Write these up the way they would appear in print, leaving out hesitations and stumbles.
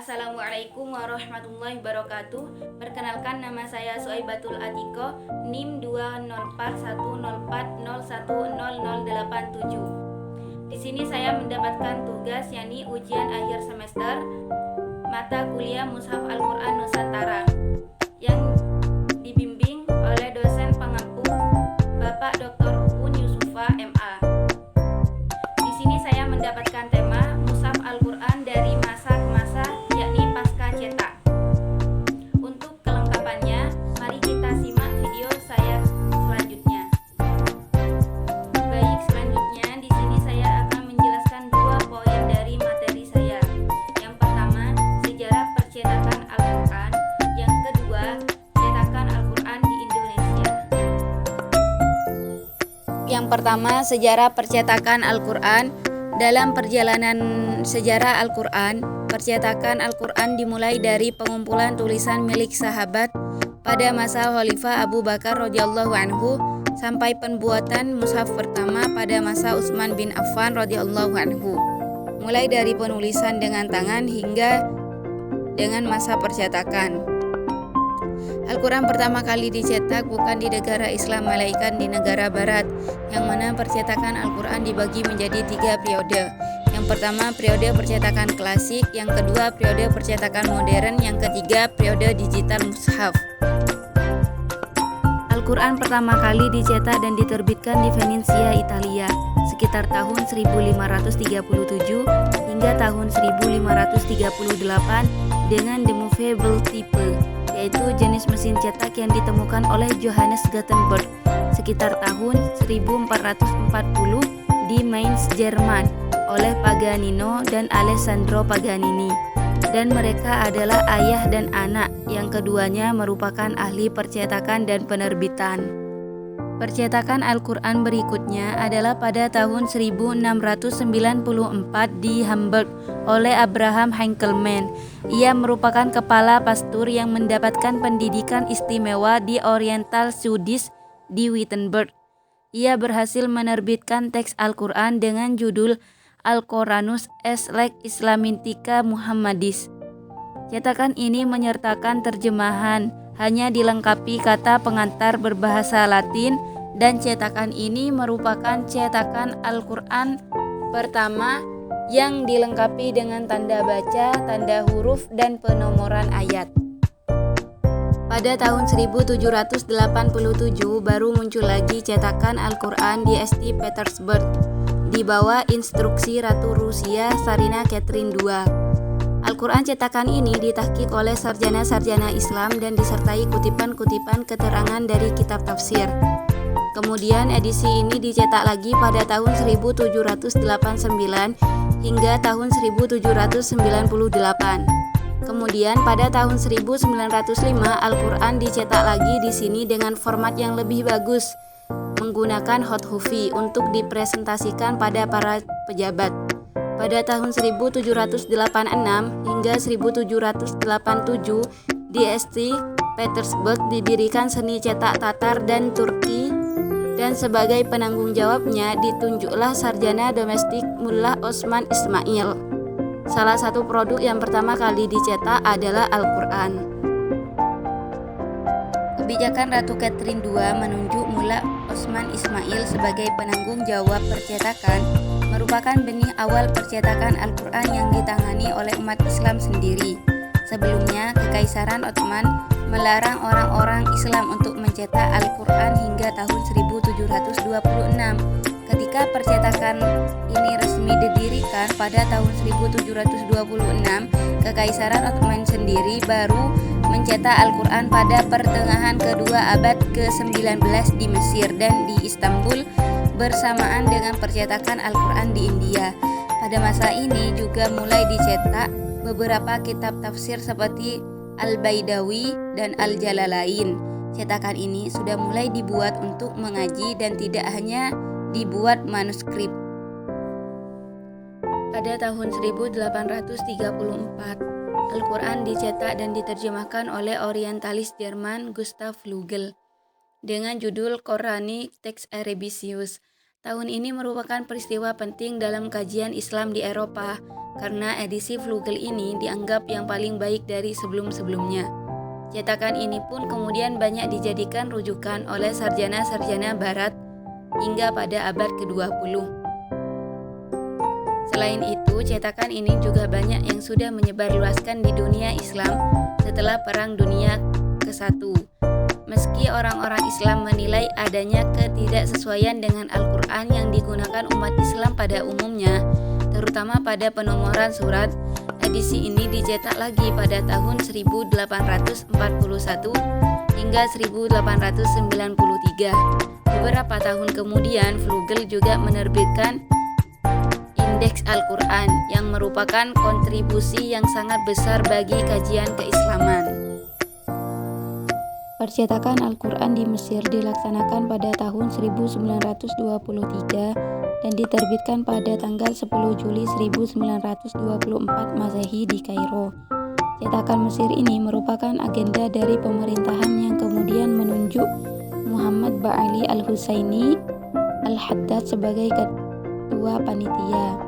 Assalamualaikum warahmatullahi wabarakatuh. Perkenalkan, nama saya Suaibatul Atiko, NIM 2041040100087. Di sini saya mendapatkan tugas yakni ujian akhir semester mata kuliah Mushaf Al-Quran Nusantara yang dibimbing oleh dosen pengampu Bapak Dr. Uun Yusufa MA. Di sini saya mendapatkan tema Mushaf Al-Quran dari masa ke masa, yakni pasca cetak. Untuk kelengkapannya, mari kita simak video saya selanjutnya. Baik, selanjutnya di sini saya akan menjelaskan 2 poin dari materi saya. Yang pertama, sejarah percetakan Al-Quran. Yang kedua, cetakan Al-Quran di Indonesia. Yang pertama, sejarah percetakan Al-Quran. Dalam perjalanan sejarah Al-Quran, percetakan Al-Quran dimulai dari pengumpulan tulisan milik sahabat pada masa Khalifah Abu Bakar radhiyallahu anhu sampai pembuatan mushaf pertama pada masa Utsman bin Affan radhiyallahu anhu. Mulai dari penulisan dengan tangan hingga dengan masa percetakan. Al-Quran pertama kali dicetak bukan di negara Islam melainkan di negara Barat, yang mana percetakan Al-Quran dibagi menjadi 3 periode. Yang pertama, periode percetakan klasik. Yang kedua, periode percetakan modern. Yang ketiga, periode digital mushaf. Al-Quran pertama kali dicetak dan diterbitkan di Venesia, Italia sekitar tahun 1537 hingga tahun 1538 dengan The Movable Type, yaitu jenis mesin cetak yang ditemukan oleh Johannes Gutenberg sekitar tahun 1440 di Mainz, Jerman oleh Paganino dan Alessandro Paganini, dan mereka adalah ayah dan anak, yang keduanya merupakan ahli percetakan dan penerbitan. Percetakan Al-Quran berikutnya adalah pada tahun 1694 di Hamburg oleh Abraham Henkelmann. Ia merupakan kepala pastur yang mendapatkan pendidikan istimewa di Oriental Studies di Wittenberg. Ia berhasil menerbitkan teks Al-Quran dengan judul Al-Quranus es Lex Islamitica Muhammadis. Cetakan ini menyertakan terjemahan, hanya dilengkapi kata pengantar berbahasa Latin, dan cetakan ini merupakan cetakan Al-Quran pertama yang dilengkapi dengan tanda baca, tanda huruf, dan penomoran ayat. Pada tahun 1787 baru muncul lagi cetakan Al-Quran di St. Petersburg di bawah instruksi Ratu Rusia Tsarina Catherine II. Al-Quran cetakan ini ditahqiq oleh sarjana-sarjana Islam dan disertai kutipan-kutipan keterangan dari kitab tafsir. Kemudian edisi ini dicetak lagi pada tahun 1789 hingga tahun 1798. Kemudian pada tahun 1905 Al-Quran dicetak lagi di sini dengan format yang lebih bagus, menggunakan hot copy untuk dipresentasikan pada para pejabat. Pada tahun 1786 hingga 1787 di St. Petersburg didirikan seni cetak Tatar dan Turki, dan sebagai penanggung jawabnya ditunjuklah sarjana domestik Mullah Osman Ismail. Salah satu produk yang pertama kali dicetak adalah Al-Quran. Kebijakan Ratu Catherine II menunjuk Mullah Osman Ismail sebagai penanggung jawab percetakan merupakan benih awal percetakan Al-Quran yang ditangani oleh umat Islam sendiri. Sebelumnya, Kekaisaran Ottoman melarang orang-orang Islam untuk mencetak Al-Quran hingga tahun 1726. Ketika percetakan ini resmi didirikan pada tahun 1726, Kekaisaran Ottoman sendiri baru mencetak Al-Quran pada pertengahan kedua abad ke-19 di Mesir dan di Istanbul bersamaan dengan percetakan Al-Quran di India. Pada masa ini juga mulai dicetak beberapa kitab tafsir seperti Al-Baidawi dan Al-Jalalain. Cetakan ini sudah mulai dibuat untuk mengaji dan tidak hanya dibuat manuskrip. Pada tahun 1834, Al-Quran dicetak dan diterjemahkan oleh orientalis Jerman Gustav Flügel dengan judul Quranic Text Arabicius. Tahun ini merupakan peristiwa penting dalam kajian Islam di Eropa karena edisi Vlugel ini dianggap yang paling baik dari sebelum-sebelumnya. Cetakan ini pun kemudian banyak dijadikan rujukan oleh sarjana-sarjana barat hingga pada abad ke-20. Selain itu, cetakan ini juga banyak yang sudah menyebarluaskan di dunia Islam setelah Perang Dunia ke-1. Meski orang-orang Islam menilai adanya ketidaksesuaian dengan Al-Quran yang digunakan umat Islam pada umumnya, terutama pada penomoran surat, edisi ini dicetak lagi pada tahun 1841 hingga 1893. Beberapa tahun kemudian, Vlugel juga menerbitkan Indeks Al-Quran yang merupakan kontribusi yang sangat besar bagi kajian keislaman. Percetakan Al-Quran di Mesir dilaksanakan pada tahun 1923 dan diterbitkan pada tanggal 10 Juli 1924 Masehi di Kairo. Cetakan Mesir ini merupakan agenda dari pemerintahan yang kemudian menunjuk Muhammad Ba'ali Al-Husaini Al-Haddad sebagai ketua panitia.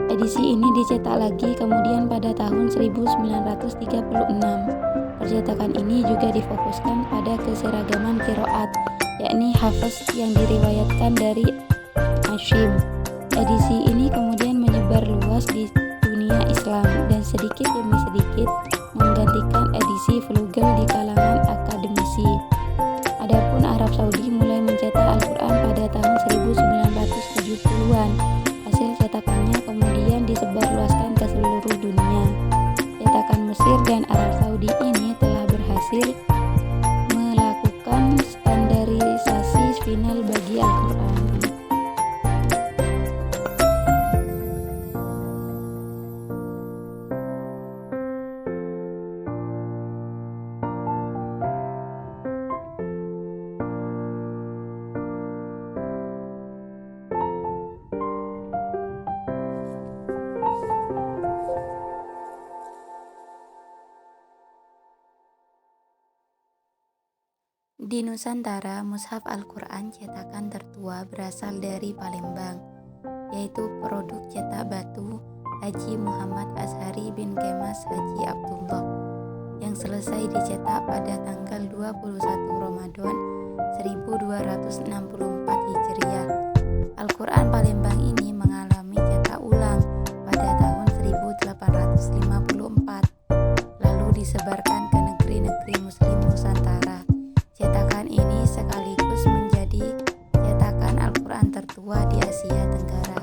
Edisi ini dicetak lagi kemudian pada tahun 1936. Percetakan ini juga difokuskan pada keseragaman qiraat, yakni hafaz yang diriwayatkan dari Asyim. Edisi ini kemudian menyebar luas di dunia Islam dan sedikit demi sedikit menggantikan edisi Vlugel di kalangan akademisi. Adapun Arab Saudi mulai mencetak Al-Quran pada tahun 1970-an. Hasil cetakannya kemudian disebarluaskan ke seluruh dunia. Cetakan Mesir dan Arab Saudi ini telah berhasil melakukan standarisasi final bagi Al-Quran. Di Nusantara, mushaf Al-Quran cetakan tertua berasal dari Palembang, yaitu produk cetak batu Haji Muhammad Ashari bin Kemas Haji Abdullah, yang selesai dicetak pada tanggal 21 Ramadan 1264 Hijriah. Al-Quran Palembang ini mengalami cetak ulang pada tahun 1854, lalu disebarkan ke negeri-negeri Muslim Nusantara. Cetakan ini sekaligus menjadi cetakan Al-Quran tertua di Asia Tenggara.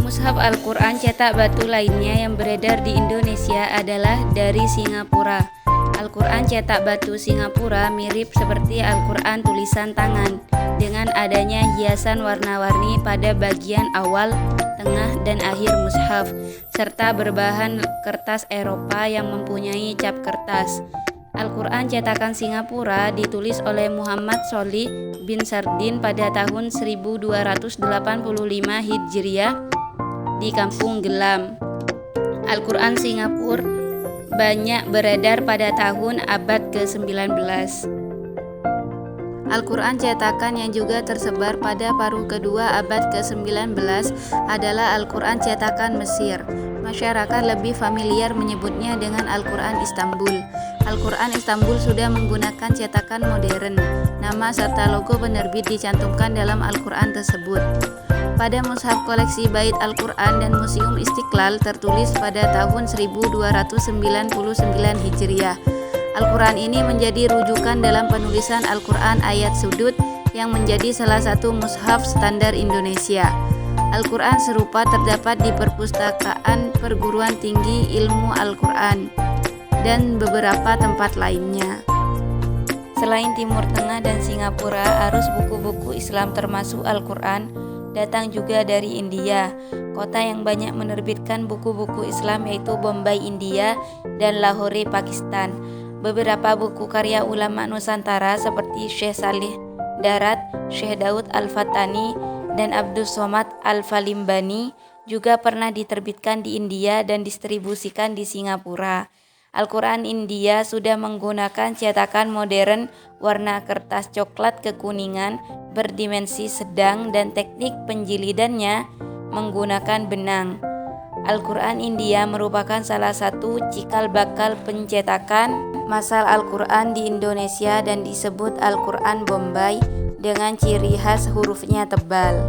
Mushaf Al-Quran cetak batu lainnya yang beredar di Indonesia adalah dari Singapura. Al-Quran cetak batu Singapura mirip seperti Al-Quran tulisan tangan, dengan adanya hiasan warna-warni pada bagian awal, tengah, dan akhir mushaf, serta berbahan kertas Eropa yang mempunyai cap kertas. Al-Quran cetakan Singapura ditulis oleh Muhammad Sholih bin Sardin pada tahun 1285 Hijriah di Kampung Gelam. Al-Quran Singapura banyak beredar pada tahun abad ke-19. Al-Quran cetakan yang juga tersebar pada paruh kedua abad ke-19 adalah Al-Quran cetakan Mesir. Masyarakat lebih familiar menyebutnya dengan Al-Quran Istanbul. Al-Quran Istanbul sudah menggunakan cetakan modern. Nama serta logo penerbit dicantumkan dalam Al-Quran tersebut. Pada mushaf koleksi Bait Al-Quran dan Museum Istiqlal tertulis pada tahun 1299 Hijriah. Al-Quran ini menjadi rujukan dalam penulisan Al-Quran ayat sudut yang menjadi salah satu mushaf standar Indonesia. Al-Quran serupa terdapat di perpustakaan perguruan tinggi ilmu Al-Quran dan beberapa tempat lainnya. Selain Timur Tengah dan Singapura, arus buku-buku Islam termasuk Al-Quran datang juga dari India. Kota yang banyak menerbitkan buku-buku Islam yaitu Bombay, India, dan Lahore, Pakistan. Beberapa buku karya ulama Nusantara seperti Syekh Salih Darat, Syekh Daud Al-Fatani, dan Abdus Somad Al-Falimbani juga pernah diterbitkan di India dan distribusikan di Singapura. Al-Quran India sudah menggunakan cetakan modern warna kertas coklat kekuningan berdimensi sedang dan teknik penjilidannya menggunakan benang. Al-Quran India merupakan salah satu cikal bakal pencetakan masal Al-Quran di Indonesia dan disebut Al-Quran Bombay dengan ciri khas hurufnya tebal.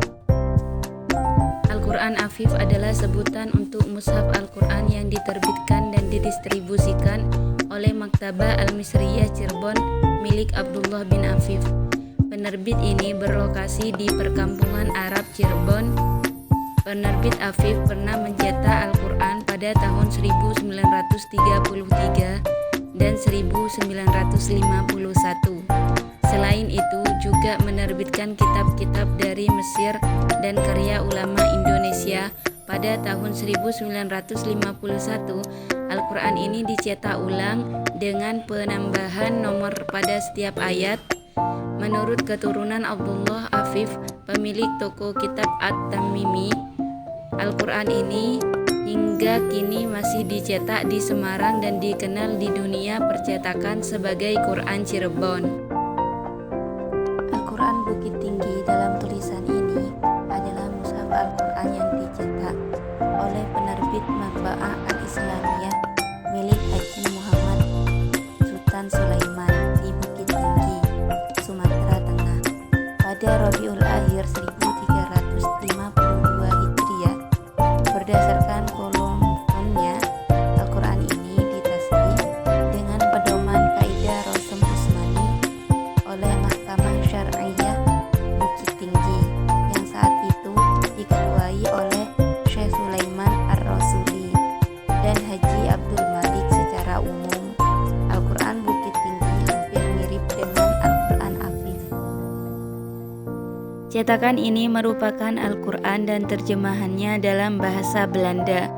Al-Quran Afif adalah sebutan untuk mushaf Al-Quran yang diterbitkan dan didistribusikan oleh Maktabah Al-Misriyah Cirebon milik Abdullah bin Afif. Penerbit ini berlokasi di perkampungan Arab Cirebon. Penerbit Afif pernah mencetak Al-Quran pada tahun 1933 dan 1951. Selain itu juga menerbitkan kitab-kitab dari Mesir dan karya ulama Indonesia. Pada tahun 1951, Al-Quran ini dicetak ulang dengan penambahan nomor pada setiap ayat. Menurut keturunan Abdullah Afif, pemilik toko kitab At-Tamimi, Al-Quran ini hingga kini masih dicetak di Semarang dan dikenal di dunia percetakan sebagai Quran Cirebon. Al-Quran Bukit Tinggi dalam tulisan ini adalah mushaf Al-Quran yang dicetak oleh penerbit Matba'ah Al-Islamiyah milik Haji Muhammad Sultan Sulaiman di Bukit Tinggi, Sumatera Tengah pada Rabiul Akhir 1352 Hijriah. Berdasarkan kolomnya, Al-Quran ini ditasdih dengan pedoman kaidah Rosem Usmani oleh Mahkamah Syar'iyah Bukit Tinggi yang saat itu diketuai oleh Syekh Sulaiman Ar-Rasuli dan Haji Abdul Malik. Secara umum, Al-Quran Bukit Tinggi hampir mirip dengan Al-Quran Afif. Cetakan ini merupakan Al-Quran dan terjemahannya dalam bahasa Belanda.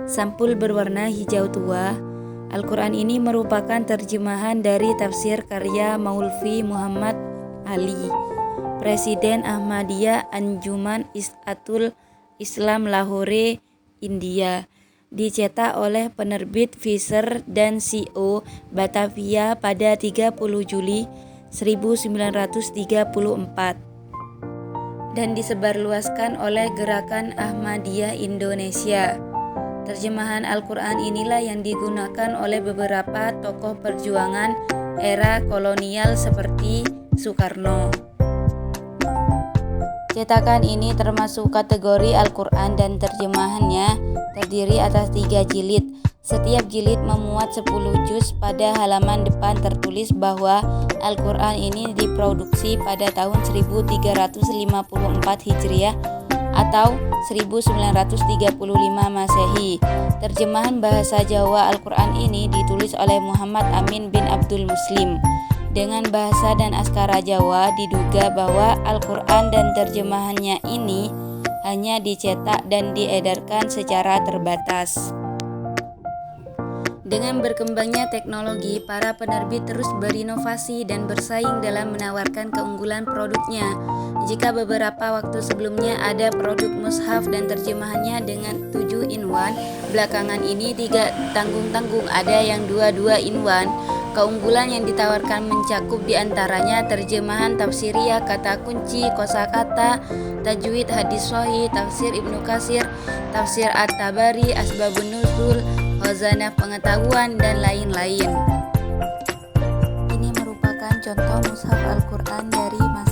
Sampul berwarna hijau tua. Al-Quran ini merupakan terjemahan dari tafsir karya Maulvi Muhammad Ali, Presiden Ahmadiyah Anjuman Isatul Islam Lahore, India. Dicetak oleh penerbit Fisher dan Co. Batavia pada 30 Juli 1934 dan disebarluaskan oleh Gerakan Ahmadiyah Indonesia. Terjemahan Al-Quran inilah yang digunakan oleh beberapa tokoh perjuangan era kolonial seperti Soekarno. Cetakan ini termasuk kategori Al-Quran dan terjemahannya terdiri atas 3 jilid. Setiap jilid memuat 10 juz. Pada halaman depan tertulis bahwa Al-Quran ini diproduksi pada tahun 1354 Hijriah atau 1935 Masehi. Terjemahan bahasa Jawa Al-Quran ini ditulis oleh Muhammad Amin bin Abdul Muslim. Dengan bahasa dan askara Jawa, diduga bahwa Al-Quran dan terjemahannya ini hanya dicetak dan diedarkan secara terbatas. Dengan berkembangnya teknologi, para penerbit terus berinovasi dan bersaing dalam menawarkan keunggulan produknya. Jika beberapa waktu sebelumnya ada produk mushaf dan terjemahannya dengan 7 in 1, belakangan ini 3 tanggung-tanggung ada yang 2 in 1. Keunggulan yang ditawarkan mencakup diantaranya terjemahan tafsiriyah, kata kunci, kosakata, tajwid, hadis sahih, tafsir Ibnu Katsir, tafsir At-Tabari, asbabun nuzul, khazanah pengetahuan, dan lain-lain. Ini merupakan contoh mushaf Al-Quran dari masa